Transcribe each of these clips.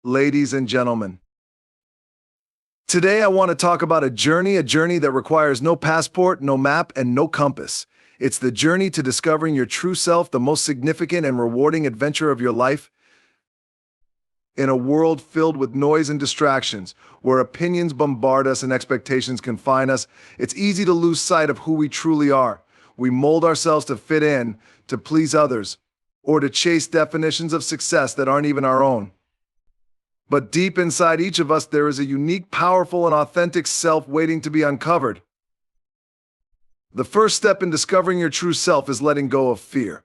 Ladies and gentlemen, today I want to talk about a journey that requires no passport, no map, and no compass. It's the journey to discovering your true self, the most significant and rewarding adventure of your life. In a world filled with noise and distractions, where opinions bombard us and expectations confine us, it's easy to lose sight of who we truly are. We mold ourselves to fit in, to please others, or to chase definitions of success that aren't even our own. But deep inside each of us, there is a unique, powerful, and authentic self waiting to be uncovered. The first step in discovering your true self is letting go of fear.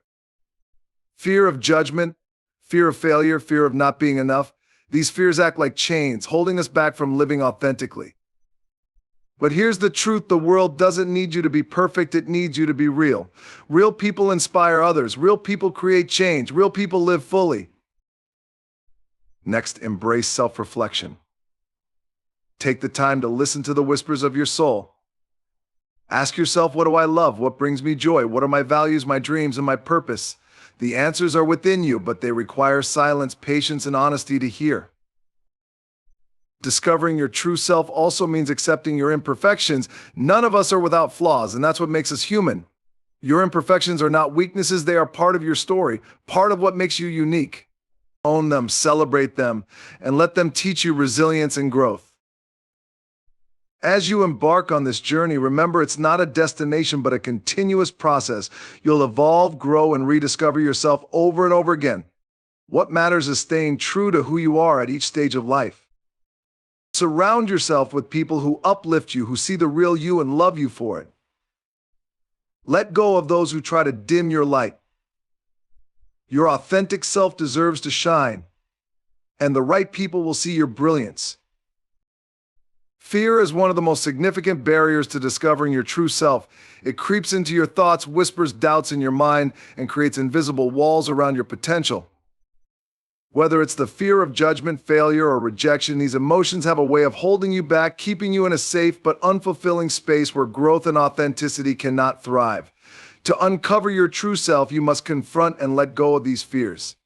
Fear of judgment, fear of failure, fear of not being enough. These fears act like chains, holding us back from living authentically. But here's the truth: the world doesn't need you to be perfect, it needs you to be real. Real people inspire others, real people create change, real people live fully. Next, embrace self-reflection. Take the time to listen to the whispers of your soul. Ask yourself, what do I love? What brings me joy? What are my values, my dreams, and my purpose? The answers are within you, but they require silence, patience, and honesty to hear. Discovering your true self also means accepting your imperfections. None of us are without flaws, and that's what makes us human. Your imperfections are not weaknesses, they are part of your story, part of what makes you unique. Own them, celebrate them, and let them teach you resilience and growth. As you embark on this journey, remember it's not a destination but a continuous process. You'll evolve, grow, and rediscover yourself over and over again. What matters is staying true to who you are at each stage of life. Surround yourself with people who uplift you, who see the real you and love you for it. Let go of those who try to dim your light. Your authentic self deserves to shine, and the right people will see your brilliance. Fear is one of the most significant barriers to discovering your true self. It creeps into your thoughts, whispers doubts in your mind, and creates invisible walls around your potential. Whether it's the fear of judgment, failure, or rejection, these emotions have a way of holding you back, keeping you in a safe but unfulfilling space where growth and authenticity cannot thrive. To uncover your true self, you must confront and let go of these fears.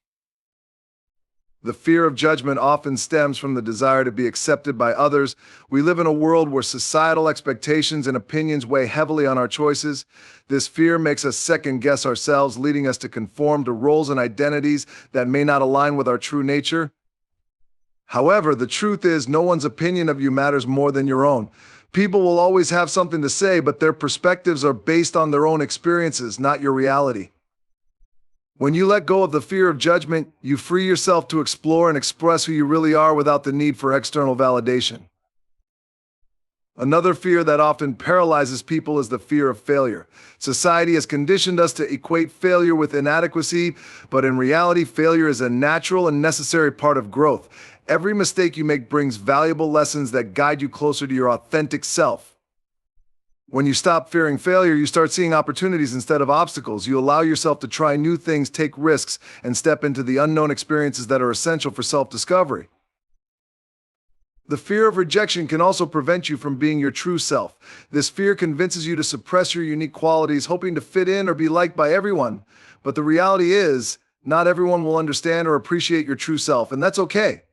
The fear of judgment often stems from the desire to be accepted by others. We live in a world where societal expectations and opinions weigh heavily on our choices. This fear makes us second-guess ourselves, leading us to conform to roles and identities that may not align with our true nature. However, the truth is, no one's opinion of you matters more than your own. People will always have something to say, but their perspectives are based on their own experiences, not your reality. When you let go of the fear of judgment, you free yourself to explore and express who you really are without the need for external validation. Another fear that often paralyzes people is the fear of failure. Society has conditioned us to equate failure with inadequacy, but in reality, failure is a natural and necessary part of growth. Every mistake you make brings valuable lessons that guide you closer to your authentic self. When you stop fearing failure, you start seeing opportunities instead of obstacles. You allow yourself to try new things, take risks, and step into the unknown experiences that are essential for self-discovery. The fear of rejection can also prevent you from being your true self. This fear convinces you to suppress your unique qualities, hoping to fit in or be liked by everyone. But the reality is, not everyone will understand or appreciate your true self, and that's okay.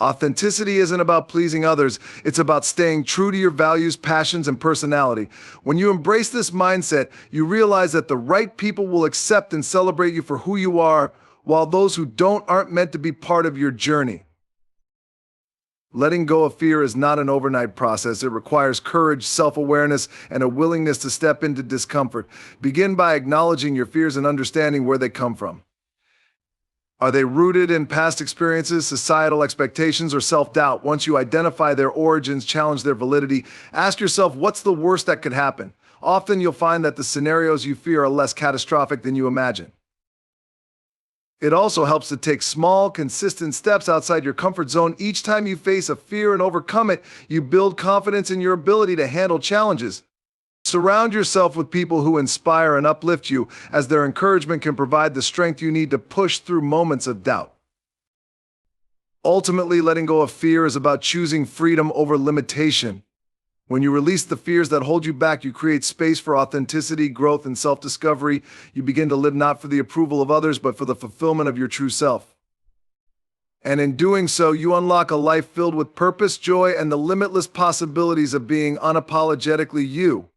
Authenticity isn't about pleasing others, it's about staying true to your values, passions, and personality. When you embrace this mindset, you realize that the right people will accept and celebrate you for who you are, while those who don't aren't meant to be part of your journey. Letting go of fear is not an overnight process. It requires courage, self-awareness, and a willingness to step into discomfort. Begin by acknowledging your fears and understanding where they come from. Are they rooted in past experiences, societal expectations, or self-doubt? Once you identify their origins, challenge their validity, ask yourself, what's the worst that could happen? Often you'll find that the scenarios you fear are less catastrophic than you imagine. It also helps to take small, consistent steps outside your comfort zone. Each time you face a fear and overcome it, you build confidence in your ability to handle challenges. Surround yourself with people who inspire and uplift you, as their encouragement can provide the strength you need to push through moments of doubt. Ultimately, letting go of fear is about choosing freedom over limitation. When you release the fears that hold you back, you create space for authenticity, growth, and self-discovery. You begin to live not for the approval of others, but for the fulfillment of your true self. And in doing so, you unlock a life filled with purpose, joy, and the limitless possibilities of being unapologetically you.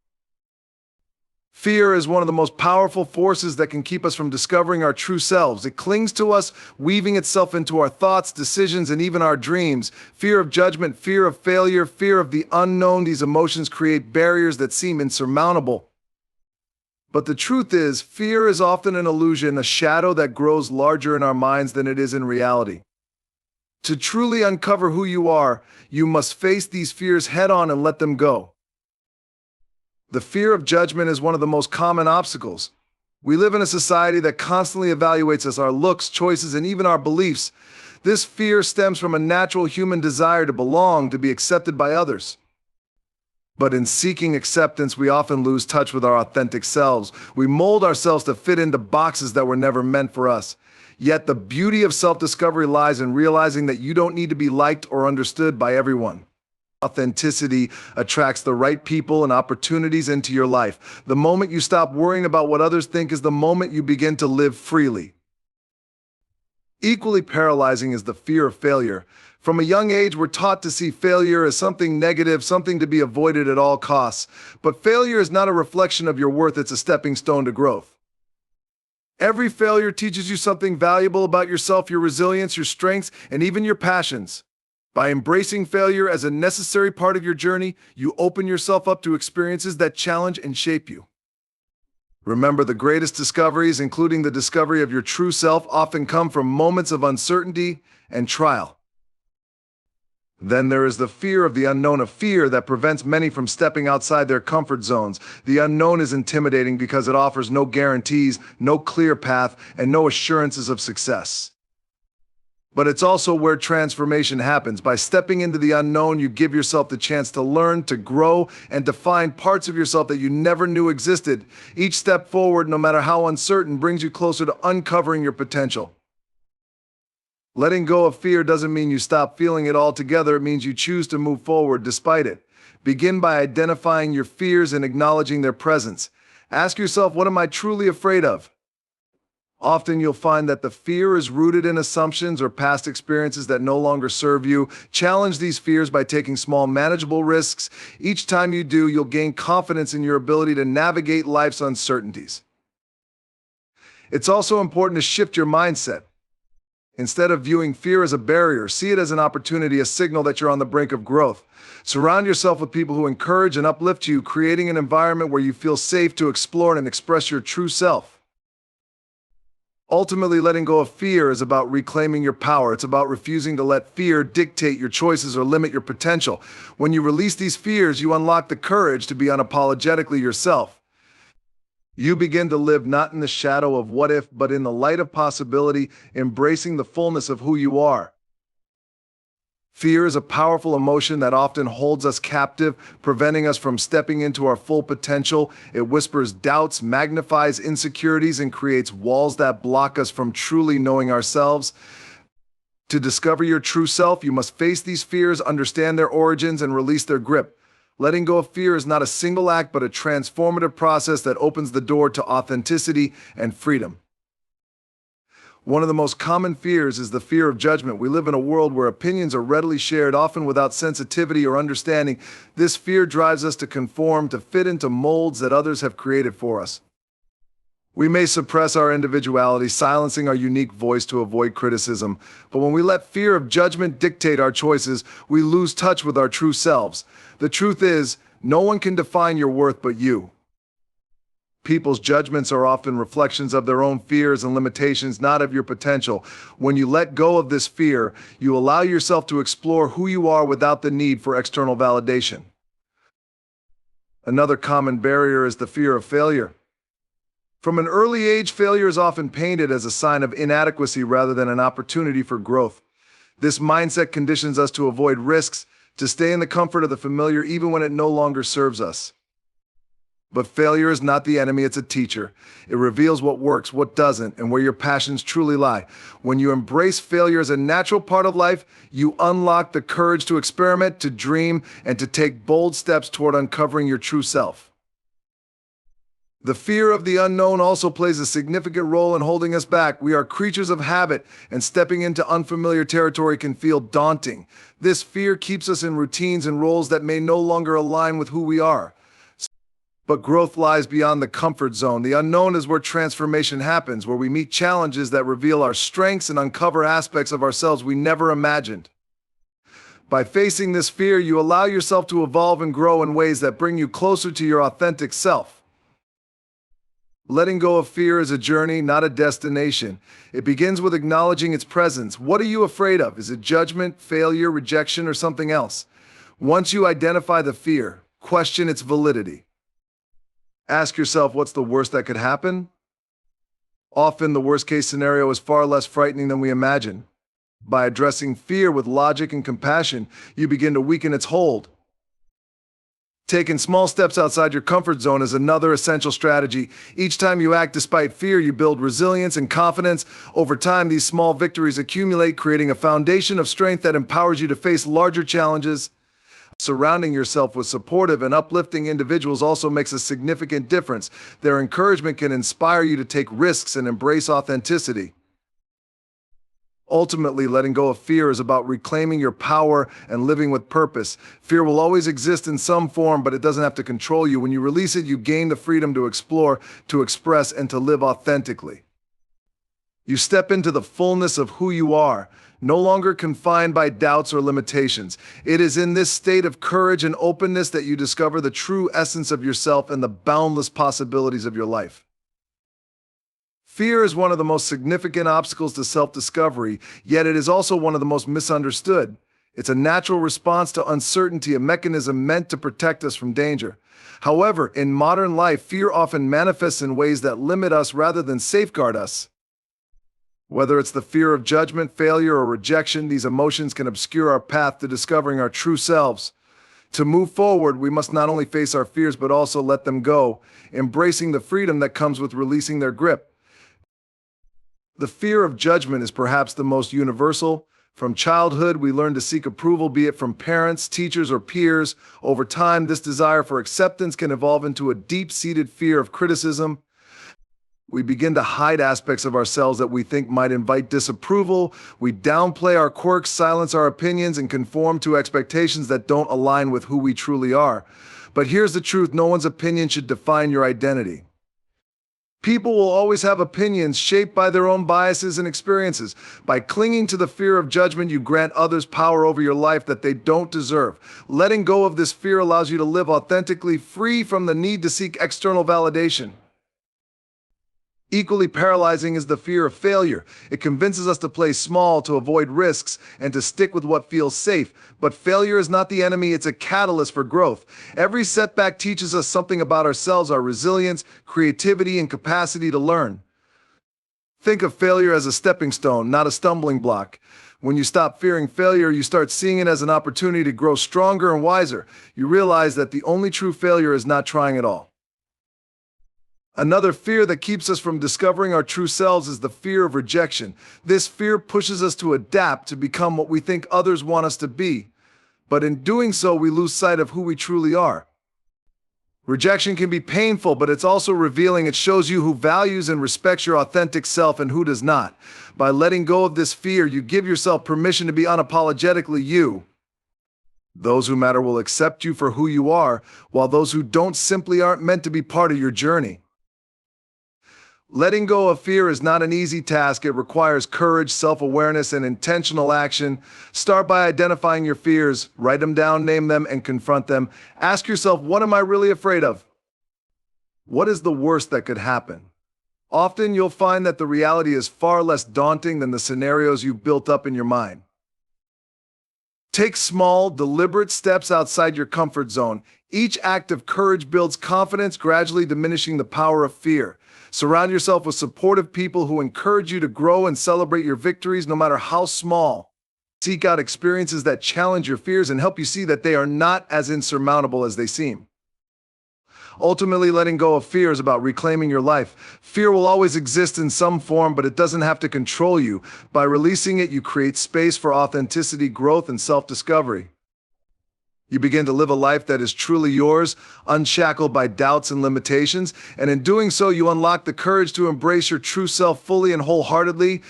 Fear is one of the most powerful forces that can keep us from discovering our true selves. It clings to us, weaving itself into our thoughts, decisions, and even our dreams. Fear of judgment, fear of failure, fear of the unknown. These emotions create barriers that seem insurmountable. But the truth is, fear is often an illusion, a shadow that grows larger in our minds than it is in reality. To truly uncover who you are, you must face these fears head-on and let them go. The fear of judgment is one of the most common obstacles. We live in a society that constantly evaluates us, our looks, choices, and even our beliefs. This fear stems from a natural human desire to belong, to be accepted by others. But in seeking acceptance, we often lose touch with our authentic selves. We mold ourselves to fit into boxes that were never meant for us. Yet the beauty of self-discovery lies in realizing that you don't need to be liked or understood by everyone. Authenticity attracts the right people and opportunities into your life. The moment you stop worrying about what others think is the moment you begin to live freely. Equally paralyzing is the fear of failure. From a young age, we're taught to see failure as something negative, something to be avoided at all costs. But failure is not a reflection of your worth, it's a stepping stone to growth. Every failure teaches you something valuable about yourself, your resilience, your strengths, and even your passions. By embracing failure as a necessary part of your journey, you open yourself up to experiences that challenge and shape you. Remember, the greatest discoveries, including the discovery of your true self, often come from moments of uncertainty and trial. Then there is the fear of the unknown, a fear that prevents many from stepping outside their comfort zones. The unknown is intimidating because it offers no guarantees, no clear path, and no assurances of success. But it's also where transformation happens. By stepping into the unknown, you give yourself the chance to learn, to grow, and to find parts of yourself that you never knew existed. Each step forward, no matter how uncertain, brings you closer to uncovering your potential. Letting go of fear doesn't mean you stop feeling it altogether. It means you choose to move forward despite it. Begin by identifying your fears and acknowledging their presence. Ask yourself, what am I truly afraid of? Often you'll find that the fear is rooted in assumptions or past experiences that no longer serve you. Challenge these fears by taking small, manageable risks. Each time you do, you'll gain confidence in your ability to navigate life's uncertainties. It's also important to shift your mindset. Instead of viewing fear as a barrier, see it as an opportunity, a signal that you're on the brink of growth. Surround yourself with people who encourage and uplift you, creating an environment where you feel safe to explore and express your true self. Ultimately, letting go of fear is about reclaiming your power. It's about refusing to let fear dictate your choices or limit your potential. When you release these fears, you unlock the courage to be unapologetically yourself. You begin to live not in the shadow of what if, but in the light of possibility, embracing the fullness of who you are. Fear is a powerful emotion that often holds us captive, preventing us from stepping into our full potential. It whispers doubts, magnifies insecurities, and creates walls that block us from truly knowing ourselves. To discover your true self, you must face these fears, understand their origins, and release their grip. Letting go of fear is not a single act, but a transformative process that opens the door to authenticity and freedom. One of the most common fears is the fear of judgment. We live in a world where opinions are readily shared, often without sensitivity or understanding. This fear drives us to conform, to fit into molds that others have created for us. We may suppress our individuality, silencing our unique voice to avoid criticism. But when we let fear of judgment dictate our choices, we lose touch with our true selves. The truth is, no one can define your worth but you. People's judgments are often reflections of their own fears and limitations, not of your potential. When you let go of this fear, you allow yourself to explore who you are without the need for external validation. Another common barrier is the fear of failure. From an early age, failure is often painted as a sign of inadequacy rather than an opportunity for growth. This mindset conditions us to avoid risks, to stay in the comfort of the familiar even when it no longer serves us. But failure is not the enemy, it's a teacher. It reveals what works, what doesn't, and where your passions truly lie. When you embrace failure as a natural part of life, you unlock the courage to experiment, to dream, and to take bold steps toward uncovering your true self. The fear of the unknown also plays a significant role in holding us back. We are creatures of habit, and stepping into unfamiliar territory can feel daunting. This fear keeps us in routines and roles that may no longer align with who we are. But growth lies beyond the comfort zone. The unknown is where transformation happens, where we meet challenges that reveal our strengths and uncover aspects of ourselves we never imagined. By facing this fear, you allow yourself to evolve and grow in ways that bring you closer to your authentic self. Letting go of fear is a journey, not a destination. It begins with acknowledging its presence. What are you afraid of? Is it judgment, failure, rejection, or something else? Once you identify the fear, question its validity. Ask yourself, what's the worst that could happen? Often, the worst-case scenario is far less frightening than we imagine. By addressing fear with logic and compassion, you begin to weaken its hold. Taking small steps outside your comfort zone is another essential strategy. Each time you act despite fear, you build resilience and confidence. Over time, these small victories accumulate, creating a foundation of strength that empowers you to face larger challenges. Surrounding yourself with supportive and uplifting individuals also makes a significant difference. Their encouragement can inspire you to take risks and embrace authenticity. Ultimately, letting go of fear is about reclaiming your power and living with purpose. Fear will always exist in some form, but it doesn't have to control you. When you release it, you gain the freedom to explore, to express, and to live authentically. You step into the fullness of who you are, no longer confined by doubts or limitations. It is in this state of courage and openness that you discover the true essence of yourself and the boundless possibilities of your life. Fear is one of the most significant obstacles to self-discovery, yet it is also one of the most misunderstood. It's a natural response to uncertainty, a mechanism meant to protect us from danger. However, in modern life, fear often manifests in ways that limit us rather than safeguard us. Whether it's the fear of judgment, failure, or rejection, these emotions can obscure our path to discovering our true selves. To move forward, we must not only face our fears, but also let them go, embracing the freedom that comes with releasing their grip. The fear of judgment is perhaps the most universal. From childhood, we learn to seek approval, be it from parents, teachers, or peers. Over time, this desire for acceptance can evolve into a deep-seated fear of criticism. We begin to hide aspects of ourselves that we think might invite disapproval. We downplay our quirks, silence our opinions, and conform to expectations that don't align with who we truly are. But here's the truth: no one's opinion should define your identity. People will always have opinions shaped by their own biases and experiences. By clinging to the fear of judgment, you grant others power over your life that they don't deserve. Letting go of this fear allows you to live authentically, free from the need to seek external validation. Equally paralyzing is the fear of failure. It convinces us to play small, to avoid risks, and to stick with what feels safe. But failure is not the enemy, it's a catalyst for growth. Every setback teaches us something about ourselves, our resilience, creativity, and capacity to learn. Think of failure as a stepping stone, not a stumbling block. When you stop fearing failure, you start seeing it as an opportunity to grow stronger and wiser. You realize that the only true failure is not trying at all. Another fear that keeps us from discovering our true selves is the fear of rejection. This fear pushes us to adapt, to become what we think others want us to be. But in doing so, we lose sight of who we truly are. Rejection can be painful, but it's also revealing. It shows you who values and respects your authentic self and who does not. By letting go of this fear, you give yourself permission to be unapologetically you. Those who matter will accept you for who you are, while those who don't simply aren't meant to be part of your journey. Letting go of fear is not an easy task. It requires courage, self-awareness, and intentional action. Start by identifying your fears, write them down, name them, and confront them. Ask yourself, what am I really afraid of? What is the worst that could happen? Often you'll find that the reality is far less daunting than the scenarios you've built up in your mind. Take small, deliberate steps outside your comfort zone. Each act of courage builds confidence, gradually diminishing the power of fear. Surround yourself with supportive people who encourage you to grow and celebrate your victories, no matter how small. Seek out experiences that challenge your fears and help you see that they are not as insurmountable as they seem. Ultimately, letting go of fear is about reclaiming your life. Fear will always exist in some form, but it doesn't have to control you. By releasing it, you create space for authenticity, growth, and self-discovery. You begin to live a life that is truly yours, unshackled by doubts and limitations, and in doing so, you unlock the courage to embrace your true self fully and wholeheartedly.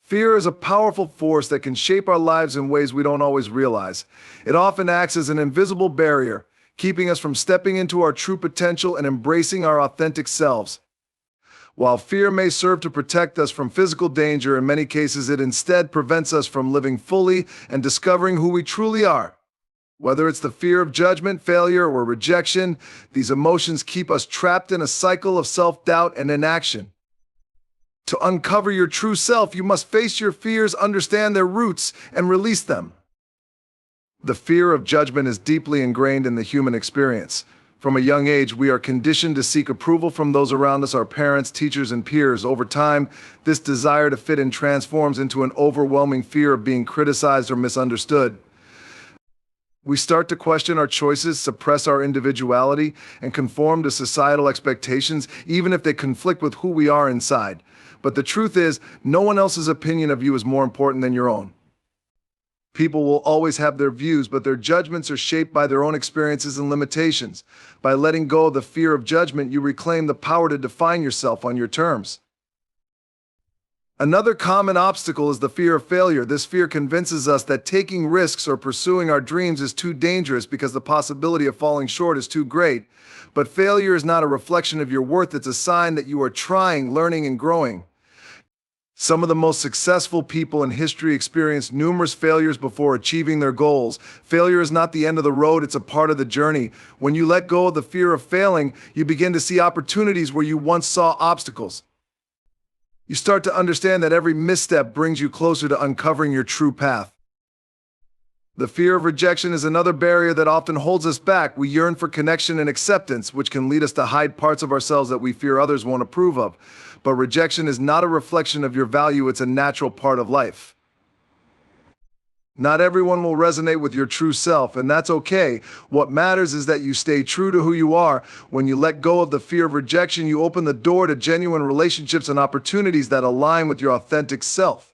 Fear is a powerful force that can shape our lives in ways we don't always realize. It often acts as an invisible barrier, keeping us from stepping into our true potential and embracing our authentic selves. While fear may serve to protect us from physical danger, in many cases it instead prevents us from living fully and discovering who we truly are. Whether it's the fear of judgment, failure, or rejection, these emotions keep us trapped in a cycle of self-doubt and inaction. To uncover your true self, you must face your fears, understand their roots, and release them. The fear of judgment is deeply ingrained in the human experience. From a young age, we are conditioned to seek approval from those around us, our parents, teachers, and peers. Over time, this desire to fit in transforms into an overwhelming fear of being criticized or misunderstood. We start to question our choices, suppress our individuality, and conform to societal expectations, even if they conflict with who we are inside. But the truth is, no one else's opinion of you is more important than your own. People will always have their views, but their judgments are shaped by their own experiences and limitations. By letting go of the fear of judgment, you reclaim the power to define yourself on your terms. Another common obstacle is the fear of failure. This fear convinces us that taking risks or pursuing our dreams is too dangerous because the possibility of falling short is too great. But failure is not a reflection of your worth, it's a sign that you are trying, learning, and growing. Some of the most successful people in history experienced numerous failures before achieving their goals. Failure is not the end of the road, it's a part of the journey. When you let go of the fear of failing, you begin to see opportunities where you once saw obstacles. You start to understand that every misstep brings you closer to uncovering your true path. The fear of rejection is another barrier that often holds us back. We yearn for connection and acceptance, which can lead us to hide parts of ourselves that we fear others won't approve of. But rejection is not a reflection of your value, it's a natural part of life. Not everyone will resonate with your true self, and that's okay. What matters is that you stay true to who you are. When you let go of the fear of rejection, you open the door to genuine relationships and opportunities that align with your authentic self.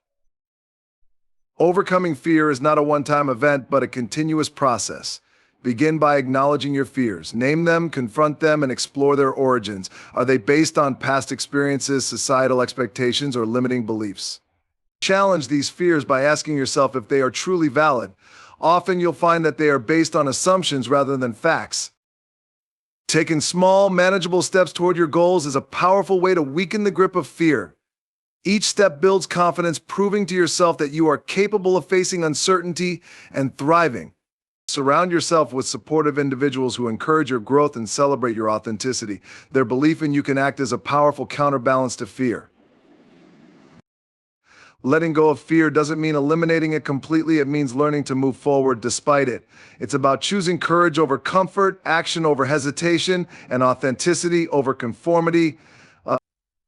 Overcoming fear is not a one-time event, but a continuous process. Begin by acknowledging your fears. Name them, confront them, and explore their origins. Are they based on past experiences, societal expectations, or limiting beliefs? Challenge these fears by asking yourself if they are truly valid. Often you'll find that they are based on assumptions rather than facts. Taking small, manageable steps toward your goals is a powerful way to weaken the grip of fear. Each step builds confidence, proving to yourself that you are capable of facing uncertainty and thriving. Surround yourself with supportive individuals who encourage your growth and celebrate your authenticity. Their belief in you can act as a powerful counterbalance to fear. Letting go of fear doesn't mean eliminating it completely, it means learning to move forward despite it. It's about choosing courage over comfort, action over hesitation, and authenticity over conformity.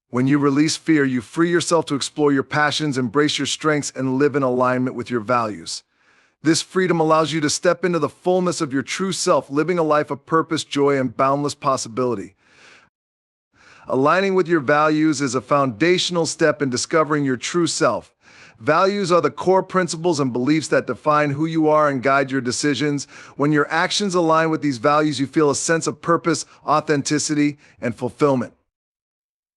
When you release fear, you free yourself to explore your passions, embrace your strengths, and live in alignment with your values. This freedom allows you to step into the fullness of your true self, living a life of purpose, joy, and boundless possibility. Aligning with your values is a foundational step in discovering your true self. Values are the core principles and beliefs that define who you are and guide your decisions. When your actions align with these values, you feel a sense of purpose, authenticity, and fulfillment.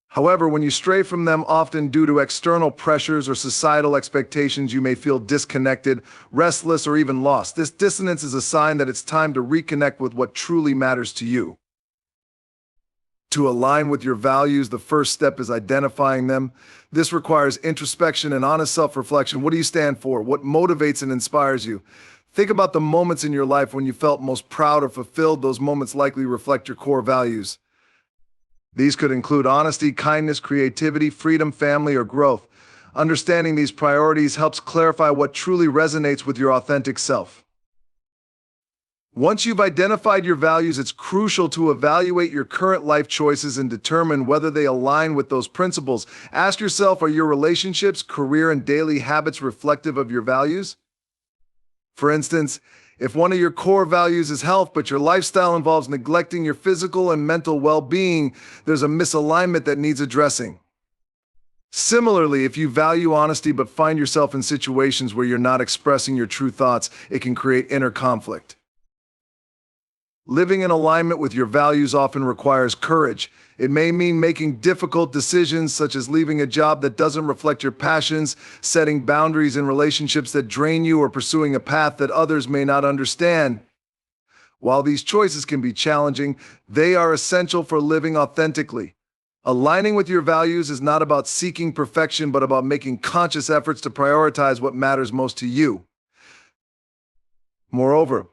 However, when you stray from them, often due to external pressures or societal expectations, you may feel disconnected, restless, or even lost. This dissonance is a sign that it's time to reconnect with what truly matters to you. To align with your values, the first step is identifying them. This requires introspection and honest self-reflection. What do you stand for? What motivates and inspires you? Think about the moments in your life when you felt most proud or fulfilled. Those moments likely reflect your core values. These could include honesty, kindness, creativity, freedom, family, or growth. Understanding these priorities helps clarify what truly resonates with your authentic self. Once you've identified your values, it's crucial to evaluate your current life choices and determine whether they align with those principles. Ask yourself, are your relationships, career, and daily habits reflective of your values? For instance, if one of your core values is health, but your lifestyle involves neglecting your physical and mental well-being, there's a misalignment that needs addressing. Similarly, if you value honesty but find yourself in situations where you're not expressing your true thoughts, it can create inner conflict. Living in alignment with your values often requires courage. It may mean making difficult decisions, such as leaving a job that doesn't reflect your passions, setting boundaries in relationships that drain you, or pursuing a path that others may not understand. While these choices can be challenging, they are essential for living authentically. Aligning with your values is not about seeking perfection, but about making conscious efforts to prioritize what matters most to you. Moreover,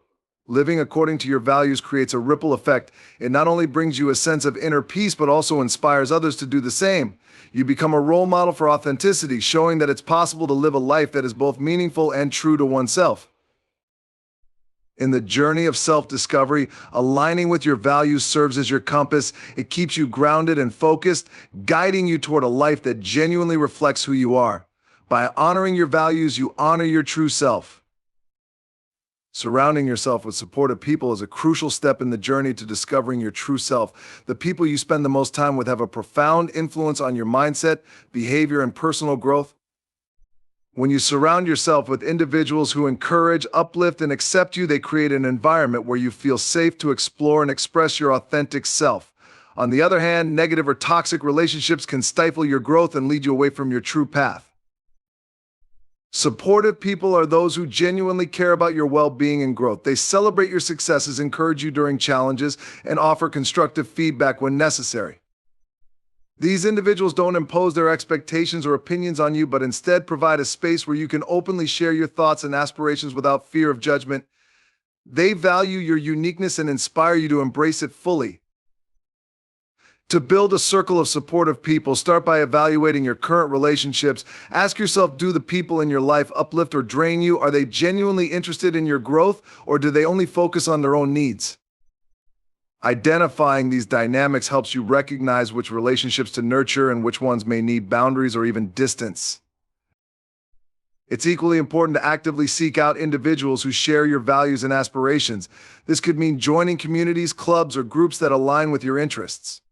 living according to your values creates a ripple effect. It not only brings you a sense of inner peace, but also inspires others to do the same. You become a role model for authenticity, showing that it's possible to live a life that is both meaningful and true to oneself. In the journey of self-discovery, aligning with your values serves as your compass. It keeps you grounded and focused, guiding you toward a life that genuinely reflects who you are. By honoring your values, you honor your true self. Surrounding yourself with supportive people is a crucial step in the journey to discovering your true self. The people you spend the most time with have a profound influence on your mindset, behavior, and personal growth. When you surround yourself with individuals who encourage, uplift, and accept you, they create an environment where you feel safe to explore and express your authentic self. On the other hand, negative or toxic relationships can stifle your growth and lead you away from your true path. Supportive people are those who genuinely care about your well-being and growth. They celebrate your successes, encourage you during challenges, and offer constructive feedback when necessary. These individuals don't impose their expectations or opinions on you, but instead provide a space where you can openly share your thoughts and aspirations without fear of judgment. They value your uniqueness and inspire you to embrace it fully. To build a circle of supportive people, start by evaluating your current relationships. Ask yourself, do the people in your life uplift or drain you? Are they genuinely interested in your growth, or do they only focus on their own needs? Identifying these dynamics helps you recognize which relationships to nurture and which ones may need boundaries or even distance. It's equally important to actively seek out individuals who share your values and aspirations. This could mean joining communities, clubs, or groups that align with your interests.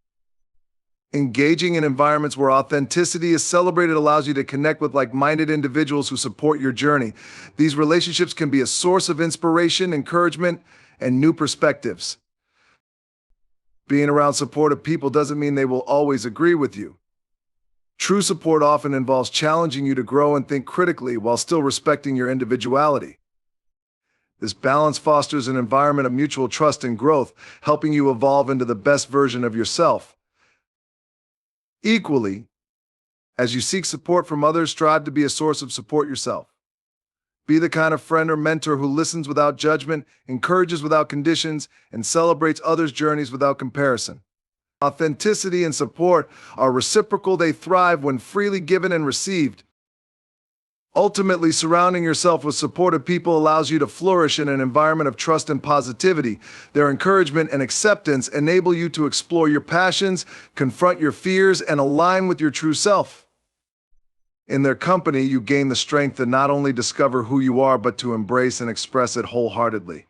Engaging in environments where authenticity is celebrated allows you to connect with like-minded individuals who support your journey. These relationships can be a source of inspiration, encouragement, and new perspectives. Being around supportive people doesn't mean they will always agree with you. True support often involves challenging you to grow and think critically while still respecting your individuality. This balance fosters an environment of mutual trust and growth, helping you evolve into the best version of yourself. Equally, as you seek support from others, strive to be a source of support yourself. Be the kind of friend or mentor who listens without judgment, encourages without conditions, and celebrates others' journeys without comparison. Authenticity and support are reciprocal. They thrive when freely given and received. Ultimately, surrounding yourself with supportive people allows you to flourish in an environment of trust and positivity. Their encouragement and acceptance enable you to explore your passions, confront your fears, and align with your true self. In their company, you gain the strength to not only discover who you are, but to embrace and express it wholeheartedly.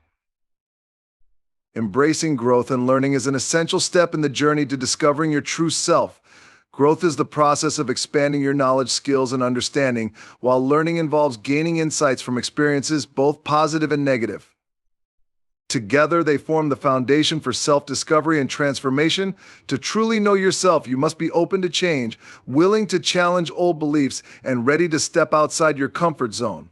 Embracing growth and learning is an essential step in the journey to discovering your true self. Growth is the process of expanding your knowledge, skills, and understanding, while learning involves gaining insights from experiences, both positive and negative. Together, they form the foundation for self-discovery and transformation. To truly know yourself, you must be open to change, willing to challenge old beliefs, and ready to step outside your comfort zone.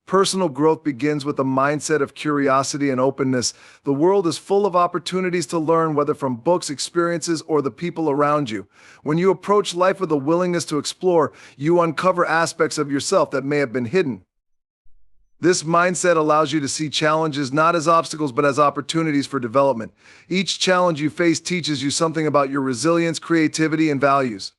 Personal growth begins with a mindset of curiosity and openness. The world is full of opportunities to learn, whether from books, experiences, or the people around you. When you approach life with a willingness to explore, you uncover aspects of yourself that may have been hidden. This mindset allows you to see challenges not as obstacles, but as opportunities for development. Each challenge you face teaches you something about your resilience, creativity, and values.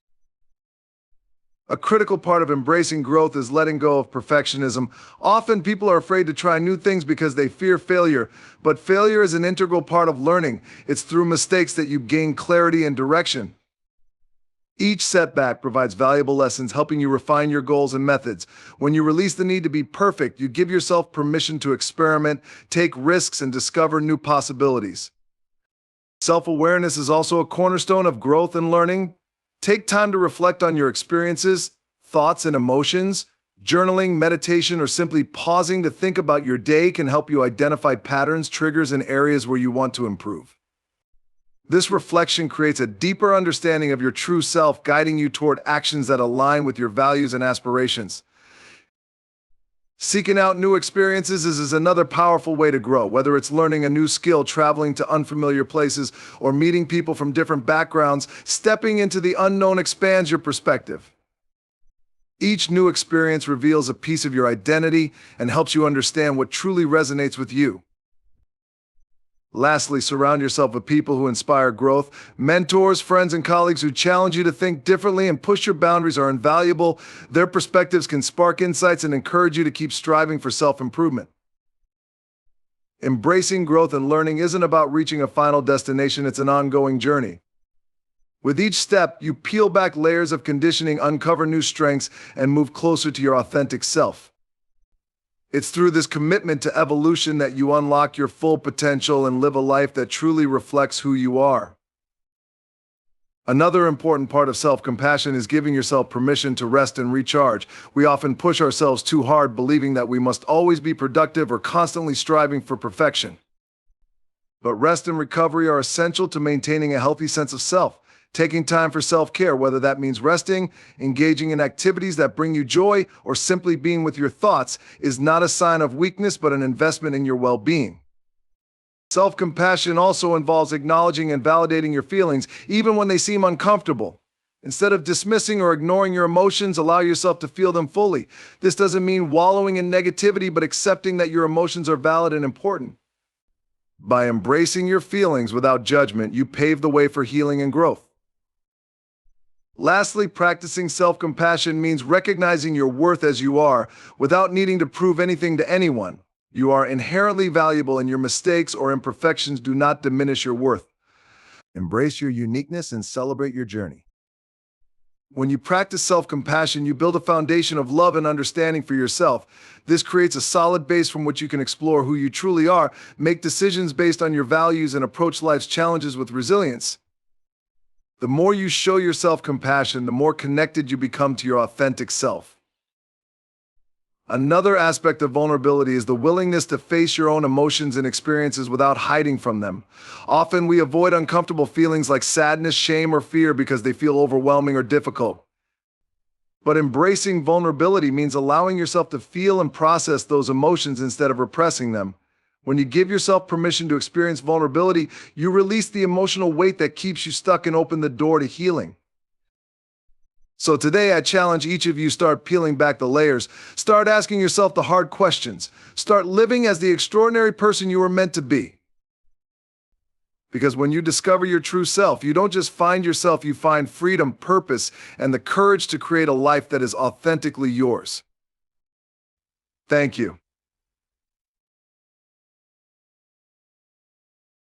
A critical part of embracing growth is letting go of perfectionism. Often people are afraid to try new things because they fear failure, but failure is an integral part of learning. It's through mistakes that you gain clarity and direction. Each setback provides valuable lessons, helping you refine your goals and methods. When you release the need to be perfect, you give yourself permission to experiment, take risks, and discover new possibilities. Self-awareness is also a cornerstone of growth and learning. Take time to reflect on your experiences, thoughts, and emotions. Journaling, meditation, or simply pausing to think about your day can help you identify patterns, triggers, and areas where you want to improve. This reflection creates a deeper understanding of your true self, guiding you toward actions that align with your values and aspirations. Seeking out new experiences is another powerful way to grow, whether it's learning a new skill, traveling to unfamiliar places, or meeting people from different backgrounds. Stepping into the unknown expands your perspective. Each new experience reveals a piece of your identity and helps you understand what truly resonates with you. Lastly, surround yourself with people who inspire growth. Mentors, friends, and colleagues who challenge you to think differently and push your boundaries are invaluable. Their perspectives can spark insights and encourage you to keep striving for self-improvement. Embracing growth and learning isn't about reaching a final destination, it's an ongoing journey. With each step, you peel back layers of conditioning, uncover new strengths, and move closer to your authentic self. It's through this commitment to evolution that you unlock your full potential and live a life that truly reflects who you are. Another important part of self-compassion is giving yourself permission to rest and recharge. We often push ourselves too hard, believing that we must always be productive or constantly striving for perfection. But rest and recovery are essential to maintaining a healthy sense of self. Taking time for self-care, whether that means resting, engaging in activities that bring you joy, or simply being with your thoughts, is not a sign of weakness but an investment in your well-being. Self-compassion also involves acknowledging and validating your feelings, even when they seem uncomfortable. Instead of dismissing or ignoring your emotions, allow yourself to feel them fully. This doesn't mean wallowing in negativity, but accepting that your emotions are valid and important. By embracing your feelings without judgment, you pave the way for healing and growth. Lastly, practicing self-compassion means recognizing your worth as you are without needing to prove anything to anyone. You are inherently valuable, and your mistakes or imperfections do not diminish your worth. Embrace your uniqueness and celebrate your journey. When you practice self-compassion, you build a foundation of love and understanding for yourself. This creates a solid base from which you can explore who you truly are, make decisions based on your values, and approach life's challenges with resilience. The more you show yourself compassion, the more connected you become to your authentic self. Another aspect of vulnerability is the willingness to face your own emotions and experiences without hiding from them. Often we avoid uncomfortable feelings like sadness, shame, or fear because they feel overwhelming or difficult. But embracing vulnerability means allowing yourself to feel and process those emotions instead of repressing them. When you give yourself permission to experience vulnerability, you release the emotional weight that keeps you stuck and open the door to healing. So today, I challenge each of you, start peeling back the layers. Start asking yourself the hard questions. Start living as the extraordinary person you were meant to be. Because when you discover your true self, you don't just find yourself, you find freedom, purpose, and the courage to create a life that is authentically yours. Thank you.